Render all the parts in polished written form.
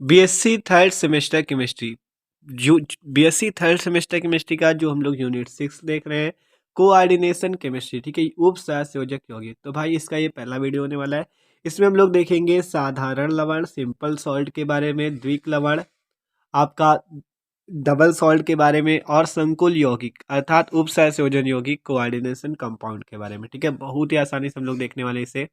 BSc third semester chemistry, जो BSc third semester chemistry का जो हम लोग यूनिट 6 देख रहे हैं, कोऑर्डिनेशन केमिस्ट्री, ठीक है, उप सहसंयोजक यौगिक। तो भाई इसका ये पहला वीडियो होने वाला है। इसमें हम लोग देखेंगे साधारण लवण, सिंपल सॉल्ट के बारे में, द्विक लवण, आपका डबल सॉल्ट के बारे में, और संकुल यौगिक अर्थात उप सहसंयोजन यौगिक कोऑर्डिनेशन कंपाउंड के बारे में, ठीक है। बहुत ही आसानी से हम लोग देखने वाले इसे,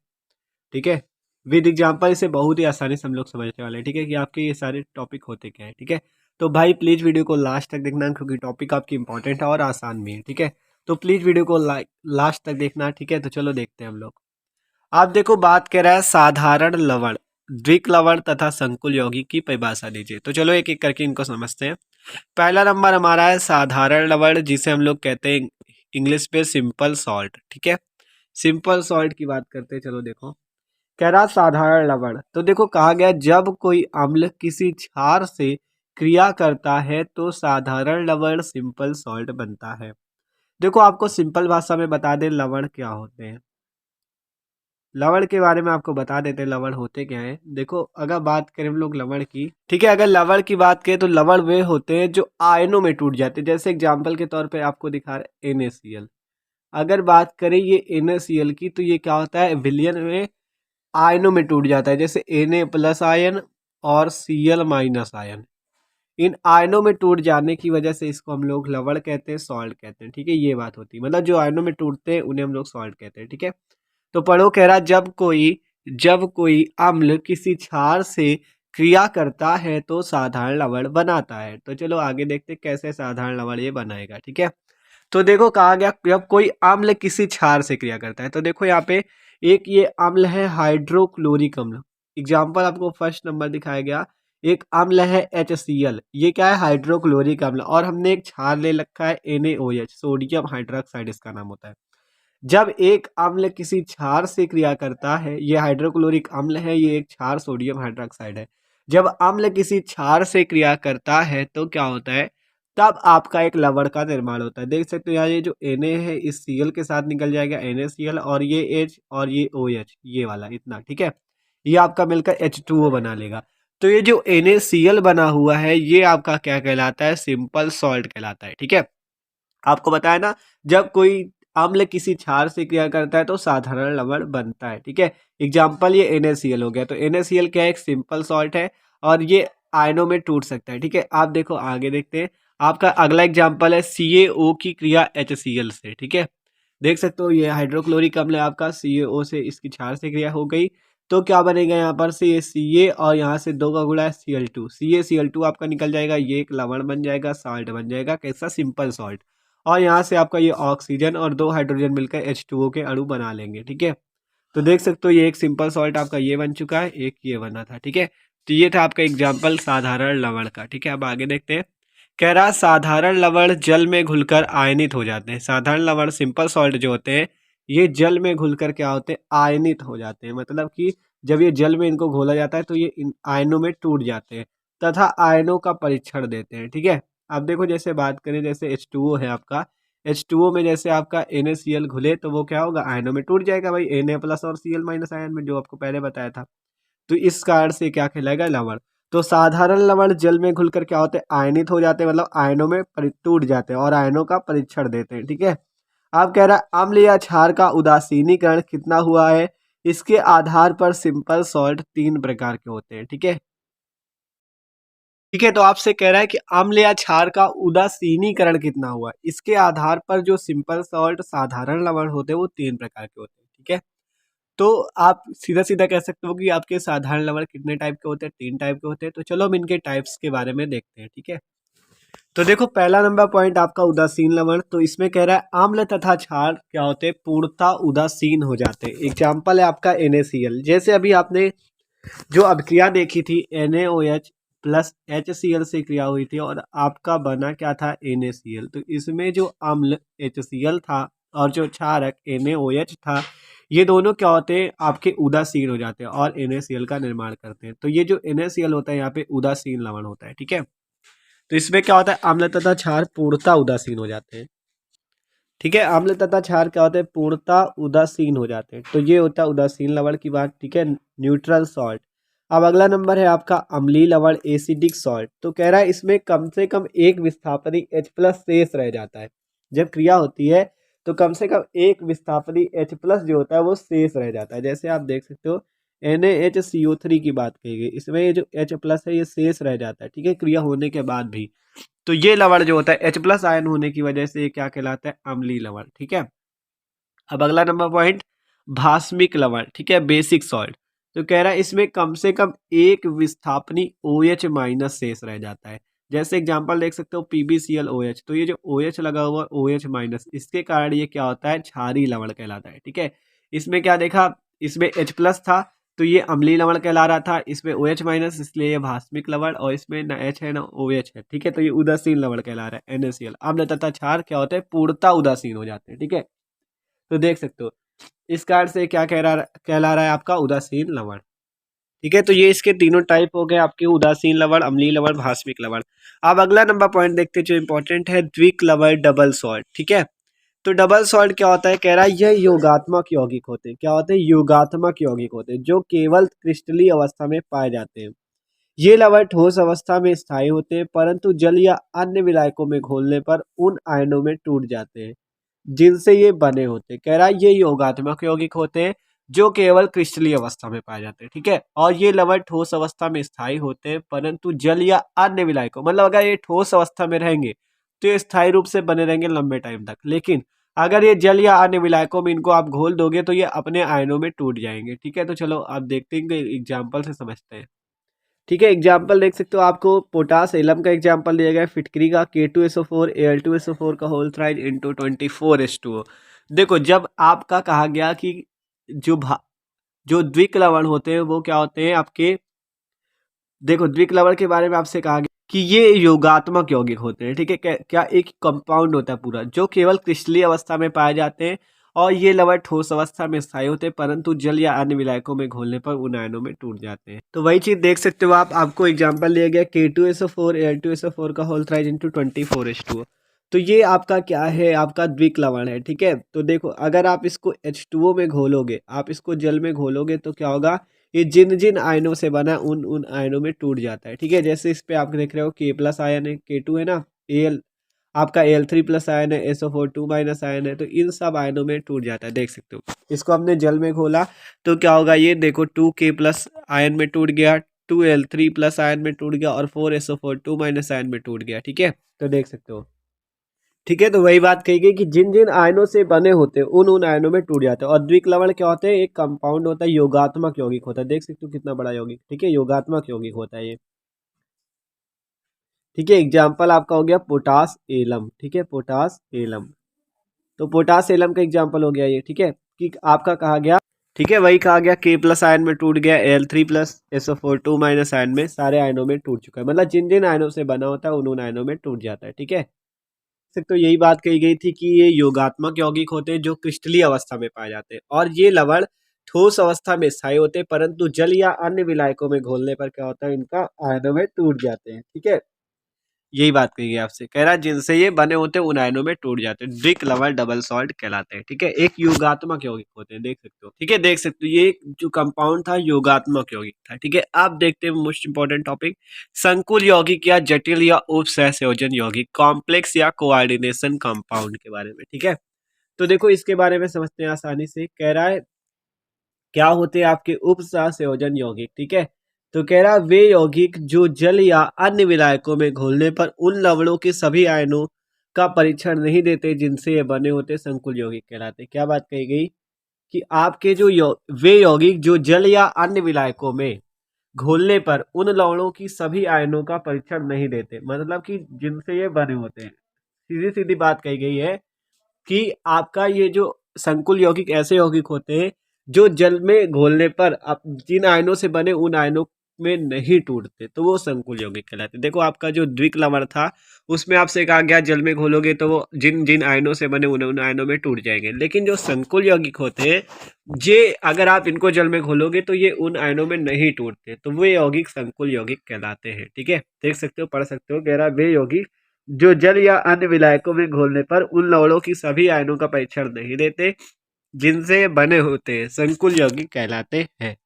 ठीक है, विद एग्जाम्पल इसे बहुत ही आसानी से हम लोग समझने वाले हैं, ठीक है, कि आपके ये सारे टॉपिक होते क्या है, ठीक है। तो भाई प्लीज वीडियो को लास्ट तक देखना क्योंकि टॉपिक आपकी इंपॉर्टेंट है और आसान भी है, ठीक है। तो प्लीज वीडियो को लास्ट तक देखना, ठीक है। तो चलो देखते हैं हम लोग। आप देखो, बात कर रहा है साधारण लवण, द्विक लवण तथा संकुल यौगिक की परिभाषा दीजिए। तो चलो एक एक करके इनको समझते हैं। पहला नंबर हमारा है साधारण लवण, जिसे हम लोग कहते हैं इंग्लिश पे सिंपल सॉल्ट, ठीक है। सिंपल सॉल्ट की बात करते हैं, चलो देखो। कह रहा साधारण लवण, तो देखो कहा गया जब कोई अम्ल किसी क्षार से क्रिया करता है तो साधारण लवण सिंपल सॉल्ट बनता है। देखो आपको सिंपल भाषा में बता दें लवण क्या होते हैं। लवण के बारे में आपको बता देते हैं लवण होते क्या है। देखो अगर बात करें हम लोग लवण की, ठीक है, अगर लवण की बात करें तो लवण वे होते हैं जो आयनों में टूट जाते हैं। जैसे एग्जाम्पल के तौर पे आपको दिखा रहे NaCl। अगर बात करें ये NaCl की, तो ये क्या होता है, विलयन में आयनों में टूट जाता है। जैसे Na प्लस आयन और Cl माइनस आयन, इन आयनों में टूट जाने की वजह से इसको हम लोग लवण कहते हैं, सॉल्ट कहते हैं, ठीक है। ये बात होती है, मतलब जो आयनों में टूटते हैं उन्हें हम लोग सॉल्ट कहते हैं, ठीक है। तो पढ़ो, कह रहा जब कोई अम्ल किसी क्षार से क्रिया करता है तो साधारण लवण बनाता है। तो चलो आगे देखते हैं कैसे साधारण लवण ये बनाएगा, ठीक है। तो देखो कहा गया जब कोई अम्ल किसी क्षार से क्रिया करता है, तो देखो यहाँ पे एक ये अम्ल है हाइड्रोक्लोरिक अम्ल। एग्जाम्पल आपको फर्स्ट नंबर दिखाया गया। एक अम्ल है HCl, ये क्या है, हाइड्रोक्लोरिक अम्ल, और हमने एक क्षार ले रखा है NaOH, सोडियम हाइड्रोक्साइड इसका नाम होता है। जब एक अम्ल किसी क्षार से क्रिया करता है, ये हाइड्रोक्लोरिक अम्ल है, ये एक क्षार सोडियम हाइड्रोक्साइड है। जब अम्ल किसी क्षार से क्रिया करता है तो क्या होता है, तब आपका एक लवण का निर्माण होता है। देख सकते हो यहाँ ये जो Na है इस Cl के साथ निकल जाएगा NaCl, और ये H और ये OH, ये वाला इतना, ठीक है, ये आपका मिलकर H2O बना लेगा। तो ये जो NaCl बना हुआ है ये आपका क्या कहलाता है, सिंपल सॉल्ट कहलाता है, ठीक है। आपको बताया ना, जब कोई अम्ल किसी क्षार से क्रिया करता है तो साधारण लवण बनता है, ठीक है। एग्जाम्पल ये NaCl हो गया। तो NaCl क्या है, एक सिंपल सॉल्ट है और ये आयनों में टूट सकता है, ठीक है। आप देखो आगे देखते हैं। आपका अगला एग्जाम्पल है CaO की क्रिया HCl से, ठीक है। देख सकते हो ये हाइड्रोक्लोरिक अम्ल है आपका, CaO से इसकी क्षार से क्रिया हो गई, तो क्या बनेगा यहाँ पर से, ये Ca और यहाँ से 2 का गुणा है Cl2, CaCl2 आपका निकल जाएगा, ये एक लवण बन जाएगा, साल्ट बन जाएगा, कैसा, सिंपल सॉल्ट। और यहाँ से आपका ये ऑक्सीजन और 2 हाइड्रोजन मिलकर H2O के अणु बना लेंगे, ठीक है। तो देख सकते हो ये एक सिंपल सॉल्ट आपका ये बन चुका है, एक ये बना था, ठीक है। तो ये था आपका एग्जाम्पल साधारण लवण का, ठीक है। अब आगे देखते हैं। कह रहा साधारण लवण जल में घुलकर आयनित हो जाते हैं। साधारण लवण सिंपल सॉल्ट जो होते हैं ये जल में घुलकर क्या होते हैं, आयनित हो जाते हैं। मतलब कि जब ये जल में इनको घोला जाता है तो ये इन आयनों में टूट जाते हैं तथा आयनों का परीक्षण देते हैं, ठीक है। अब देखो जैसे बात करें, जैसे H2O है आपका, H2O में जैसे आपका NaCl घुले तो वो क्या होगा, आयनों में टूट जाएगा भाई, Na प्लस और Cl माइनस आयन में, जो आपको पहले बताया था। तो इस कारण से क्या कहलाएगा, लवण। तो साधारण लवण जल में घुलकर क्या होते हैं, आयनित हो जाते हैं, मतलब आयनों में टूट जाते हैं और आयनों का परीक्षण देते हैं, ठीक है। आप कह रहा है अम्ल या क्षार का उदासीनीकरण कितना हुआ है, इसके आधार पर सिंपल सॉल्ट 3 प्रकार के होते हैं, ठीक है। ठीक है, तो आपसे कह रहा है कि अम्ल या क्षार का उदासीनीकरण कितना हुआ, इसके आधार पर जो सिंपल सॉल्ट साधारण लवण होते हैं वो 3 प्रकार के होते हैं, ठीक है। तो आप सीधा सीधा कह सकते हो कि आपके साधारण लवण कितने टाइप के होते हैं, 3 टाइप के होते हैं। तो चलो हम इनके टाइप्स के बारे में देखते हैं, ठीक है। तो देखो पहला नंबर पॉइंट आपका उदासीन लवण, तो इसमें कह रहा है अम्ल तथा क्षार क्या होते हैं, पूर्णतः उदासीन हो जाते हैं। एग्जाम्पल है आपका NaCl। जैसे अभी आपने जो अभिक्रिया देखी थी NaOH प्लस HCl से क्रिया हुई थी और आपका बना क्या था, NaCl। तो इसमें जो अम्ल HCl था और जो क्षारक NaOH था, ये दोनों क्या होते हैं, आपके उदासीन हो जाते हैं और NaCl का निर्माण करते हैं। तो ये जो NaCl होता है यहाँ पे उदासीन लवण होता है, ठीक है। तो इसमें क्या होता है, अम्ल तथा क्षार पूर्णतः उदासीन हो जाते हैं, ठीक है। अम्ल तथा क्षार क्या होते हैं, पूर्णतः उदासीन हो जाते हैं। तो ये होता है उदासीन लवण की बात, ठीक है, न्यूट्रल सॉल्ट। अब अगला नंबर है आपका अम्लीय लवण एसिडिक सॉल्ट। तो कह रहा है इसमें कम से कम एक विस्थापनी H प्लस शेष रह जाता है। जब क्रिया होती है तो कम से कम एक विस्थापनी H प्लस जो होता है वो शेष रह जाता है। जैसे आप देख सकते हो NaHCO3 की बात कही गई, इसमें ये जो H प्लस है ये शेष रह जाता है, ठीक है, क्रिया होने के बाद भी। तो ये लवण जो होता है H प्लस आयन होने की वजह से ये क्या कहलाता है, अम्लीय लवण, ठीक है। अब अगला नंबर पॉइंट भास्मिक लवण, ठीक है, बेसिक सॉल्ट। तो कह रहा है इसमें कम से कम एक विस्थापनी OH माइनस शेष रह जाता है। जैसे एग्जांपल देख सकते हो PbClOH, तो ये जो OH लगा हुआ OH माइनस, इसके कारण ये क्या होता है, क्षारीय लवण कहलाता है, ठीक है। इसमें क्या देखा, इसमें H प्लस था तो ये अम्लीय लवण कहला रहा था, इसमें OH माइनस इसलिए ये भास्मिक लवण, और इसमें ना H है ना OH है, ठीक है, तो ये उदासीन लवण कहला रहा है NaCl। अम्ल तथा क्षार क्या होते हैं, पूर्णतः उदासीन हो जाते हैं, ठीक है। तो देख सकते हो इस कार्ड से क्या कहला रहा है आपका उदासीन लवण, ठीक है। तो ये इसके तीनों टाइप हो गए आपके, उदासीन लवण, अम्लीय लवण, भास्मिक लवण। अब अगला नंबर पॉइंट देखते हैं जो इंपॉर्टेंट है, द्विक लवण डबल सॉल्ट, ठीक है। तो डबल सॉल्ट क्या होता है, कह रहा है यह योगात्मक यौगिक होते हैं। क्या होते हैं, योगात्मक यौगिक होते हैं, जो केवल क्रिस्टलीय अवस्था में पाए जाते हैं। ये लवण ठोस अवस्था में स्थायी होते हैं, परंतु जल या अन्य विलायकों में घोलने पर उन आयनों में टूट जाते हैं जिनसे ये बने होते हैं। कह रहा है ये योगात्मक यौगिक होते हैं जो केवल क्रिस्टलीय अवस्था में पाए जाते हैं, ठीक है। और ये लवण ठोस अवस्था में स्थायी होते हैं, परंतु जल या अन्य विलायकों, मतलब अगर ये ठोस अवस्था में रहेंगे तो ये स्थायी रूप से बने रहेंगे लंबे टाइम तक, लेकिन अगर ये जल या अन्य विलायकों में इनको आप घोल दोगे तो ये अपने आयनों में टूट जाएंगे, ठीक है। तो चलो आप देखते हैं, एग्जाम्पल से समझते हैं, ठीक है। एग्जाम्पल देख सकते हो, आपको पोटास एलम का एग्जाम्पल दिया गया है, फिटकरी का K2SO4 Al2SO4 का होल थ्राइड इंटू 24H2O। देखो जब आपका कहा गया कि जो जो द्विक लवण होते हैं वो क्या होते हैं आपके, देखो द्विक लवण के बारे में आपसे कहा गया कि ये योगात्मक यौगिक होते हैं, ठीक है। क्या एक कंपाउंड होता है पूरा जो केवल क्रिस्टलीय अवस्था में पाए जाते हैं, और ये लवण ठोस अवस्था में स्थायी होते हैं, परंतु जल या अन्य विलायकों में घोलने पर उन आयनों में टूट जाते हैं। तो वही चीज देख सकते हो आप, आपको एग्जांपल दिया गया K2SO4 Al2SO4 का होल थ्राइड इंटू 24H2O। तो ये आपका क्या है, आपका द्विक लवण है, ठीक है। तो देखो अगर आप इसको H2O में घोलोगे, आप इसको जल में घोलोगे तो क्या होगा, ये जिन जिन आयनों से बना उन उन आयनों में टूट जाता है, ठीक है। जैसे इस पे आप देख रहे हो K प्लस आयन है, K2 है ना, Al आपका Al3 प्लस आयन है, SO4 2 माइनस आयन है, तो इन सब आयनों में टूट जाता है, देख सकते हो। इसको हमने जल में घोला तो क्या होगा, ये देखो 2K प्लस आयन में टूट गया, 2Al3 प्लस आयन में टूट गया, और 4SO4 2 माइनस आयन में टूट गया, ठीक है। तो देख सकते हो, ठीक है। तो वही बात कही गई कि जिन जिन आयनों से बने होते हैं उन उन आयनों में टूट जाते हैं। और द्विक लवण क्या होते हैं, एक कंपाउंड होता है, योगात्मक यौगिक होता है, देख सकते हो कितना बड़ा यौगिक, ठीक है, योगात्मक यौगिक होता है ये, ठीक है। एग्जाम्पल आपका हो गया पोटास एलम, ठीक है, पोटास एलम। तो पोटास एलम का एग्जाम्पल हो गया ये, ठीक है, कि आपका कहा गया, ठीक है, वही कहा गया K प्लस आयन में टूट गया, Al3 plus SO4 2 minus ion में सारे आयनों में टूट चुका है, मतलब जिन जिन आयनों से बना होता है उन उन आयनों में टूट जाता है, ठीक है। तो यही बात कही गई थी कि ये योगात्मक यौगिक होते हैं जो क्रिस्टलीय अवस्था में पाए जाते हैं, और ये लवण ठोस अवस्था में स्थायी होते हैं, परंतु जल या अन्य विलायकों में घोलने पर क्या होता है, इनका आयनों में टूट जाते हैं, ठीक है। यही बात कही गई आपसे, कह रहा है जिनसे ये बने होते हैं उन आयनों में टूट जाते हैं, द्विक लवण डबल सॉल्ट कहलाते हैं, ठीक है। एक योगात्मक यौगिक होते हैं, देख सकते हो, ठीक है, देख सकते हो ये जो कंपाउंड था योगात्मक यौगिक था, ठीक है। अब देखते हैं मोस्ट इंपॉर्टेंट टॉपिक, संकुल यौगिक या जटिल या उप सहसंयोजन यौगिक, कॉम्प्लेक्स या कोऑर्डिनेशन कंपाउंड के बारे में, ठीक है। तो देखो इसके बारे में समझते हैं आसानी से। कह रहा है क्या होते हैं आपके उप सहसंयोजन यौगिक, ठीक है। तो कह रहा है वे यौगिक जो जल या अन्य विलायकों में घोलने पर उन लवणों के सभी आयनों का परीक्षण नहीं देते जिनसे ये बने होते संकुल यौगिक कहलाते। क्या बात कही गई कि आपके जो वे यौगिक जो जल या अन्य विलायकों में घोलने पर उन लवणों की सभी आयनों का परीक्षण नहीं देते, मतलब कि जिनसे ये बने होते हैं। सीधी सीधी बात कही गई है कि आपका ये जो संकुल यौगिक ऐसे यौगिक होते हैं जो जल में घोलने पर अब जिन आयनों से बने उन आयनों में नहीं टूटते, तो वो संकुल यौगिक कहलाते हैं। देखो आपका जो द्विक लवण था उसमें आपसे कहा गया जल में घोलोगे तो वो जिन जिन आयनों से बने उन उन आयनों में टूट जाएंगे, लेकिन जो संकुल यौगिक होते हैं ये अगर आप इनको जल में घोलोगे तो ये उन आयनों में नहीं टूटते, तो वे यौगिक संकुल यौगिक कहलाते हैं, ठीक है। देख सकते हो, पढ़ सकते हो, कह रहा है वे यौगिक जो जल या अन्य विलायकों में घोलने पर उन लवणों की सभी आयनों का परीक्षण नहीं देते जिनसे बने होते हैं संकुल यौगिक कहलाते हैं।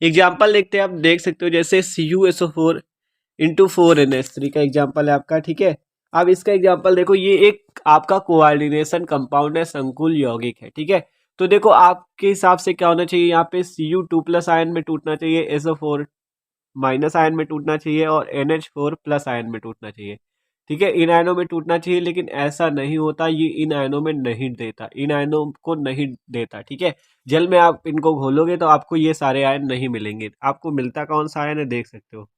एग्जाम्पल देखते हैं, आप देख सकते हो जैसे CuSO4 इंटू 4NH3 का एग्जाम्पल है आपका, ठीक है। अब इसका एग्जाम्पल देखो, ये एक आपका कोऑर्डिनेशन कंपाउंड है, संकुल यौगिक है, ठीक है। तो देखो आपके हिसाब से क्या होना चाहिए, यहाँ पे Cu2+ आयन में टूटना चाहिए, SO4 माइनस आयन में टूटना चाहिए और NH4+ आयन में टूटना चाहिए, ठीक है। इन आयनों में टूटना चाहिए, लेकिन ऐसा नहीं होता, ये इन आयनों में नहीं देता, इन आयनों को नहीं देता, ठीक है। जल में आप इनको घोलोगे तो आपको ये सारे आयन नहीं मिलेंगे। आपको मिलता कौन सा आयन है, देख सकते हो।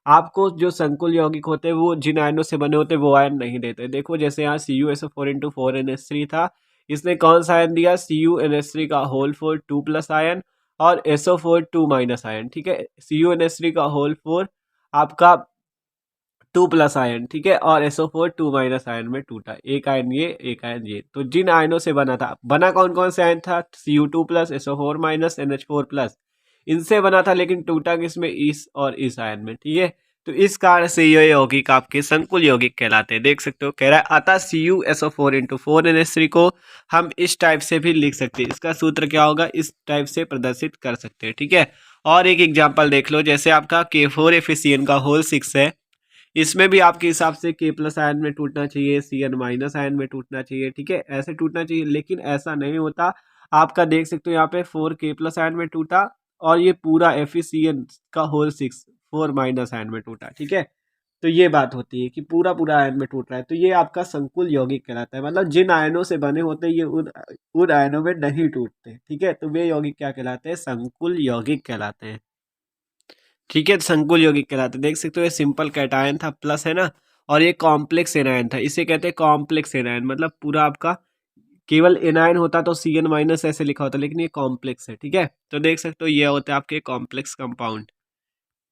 आपको जो संकुल यौगिक होते हैं वो जिन आयनों से बने होते हैं वो आयन नहीं देते। देखो जैसे यहाँ CuSO4 इंटू 4NH3 था, इसने कौन सा आयन दिया, CuNH3 का होल 4 2+ आयन और SO4 2- आयन, ठीक है। CuNH3 का होल 4 आपका 2+ आयन, ठीक है, और SO4 2- आयन में टूटा, एक आयन ये एक आयन ये। तो जिन आयनों से बना था, बना कौन कौन से आयन था, Cu2+, SO4- NH4+, इनसे बना था, लेकिन टूटा किसमें, इस और इस आयन में, ठीक है। तो इस कारण से ये यौगिक आपके संकुल यौगिक कहलाते हैं। देख सकते हो कह रहा है, अतः CuSO4 इंटू 4NH3 को हम इस टाइप से भी लिख सकते हैं, इसका सूत्र क्या होगा, इस टाइप से प्रदर्शित कर सकते हैं, ठीक है। और एक एग्जाम्पल देख लो, जैसे आपका K4FeCN का होल 6 है, इसमें भी आपके हिसाब से K+ आयन में टूटना चाहिए, Cn- आयन में टूटना चाहिए, ठीक है, ऐसे टूटना चाहिए, लेकिन ऐसा नहीं होता। आपका देख सकते हो यहाँ पे 4K+ आयन में टूटा और ये पूरा FeCN का होल 6 4- आयन में टूटा, ठीक है। तो ये बात होती है कि पूरा पूरा आयन में टूट रहा है, तो ये आपका संकुल यौगिक कहलाता है। मतलब जिन आयनों से बने होते हैं ये उन आयनों में नहीं टूटते, ठीक है। तो वे यौगिक क्या कहलाते हैं, संकुल यौगिक कहलाते हैं, ठीक है। संकुल यौगिक कहलाते हैं। देख सकते हो ये सिंपल कैटायन था, प्लस है ना, और ये कॉम्प्लेक्स एनायन था, इसे कहते हैं कॉम्प्लेक्स एनायन। मतलब पूरा आपका केवल एनायन होता तो Cn- ऐसे लिखा होता, लेकिन ये कॉम्प्लेक्स है, ठीक है। तो देख सकते हो ये होते हैं आपके कॉम्प्लेक्स कंपाउंड।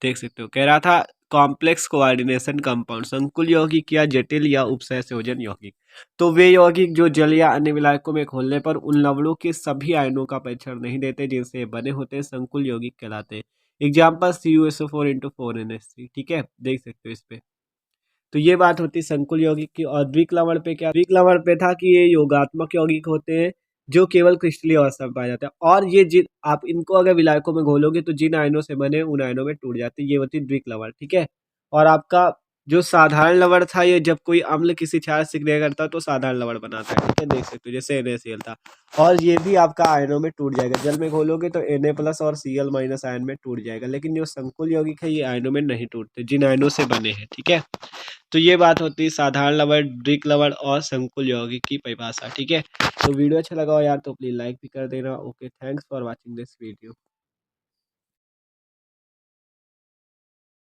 देख सकते हो कह रहा था कॉम्प्लेक्स कोऑर्डिनेशन कंपाउंड, संकुल यौगिक या जटिल या उपसहसंयोजन यौगिक। तो वे यौगिक जो जल या अन्य विलायकों में खोलने पर उन लवणों के सभी आयनों का परीक्षण नहीं देते जिनसे ये बने होते हैं, संकुल यौगिक कहलाते हैं। एग्जाम्पल CuSO4 इंटू 4NH3, ठीक है, देख सकते हो इस पे। तो ये बात होती है संकुल यौगिक की। और द्विक्लवण पे क्या, द्विक्लवण पे था कि ये योगात्मक यौगिक होते हैं जो केवल क्रिस्टलीय अवस्था में पाए जाते हैं, और ये जिन आप इनको अगर विलायकों में घोलोगे तो जिन आयनों से बने उन आयनों में टूट जाते हैं, ये होती है द्विक्लवण, ठीक है। और आपका जो साधारण लवण था, ये जब कोई अम्ल किसी क्षार से क्रिया करता है तो साधारण लवण बनाता है, ठीक है, देख सकते हो जैसे NaCl था। और ये भी आपका आयनों में टूट जाएगा, जल में घोलोगे तो Na+ और Cl- आयन में टूट जाएगा, लेकिन जो संकुल यौगिक है ये आयनों में नहीं टूटते जिन आयनों से बने हैं, ठीक है। तो ये बात होती है साधारण लवण, द्विक लवण और संकुल यौगिक की परिभाषा, ठीक है। तो वीडियो अच्छा लगा हो यार तो प्लीज लाइक भी कर देना। Okay, thanks for watching this video.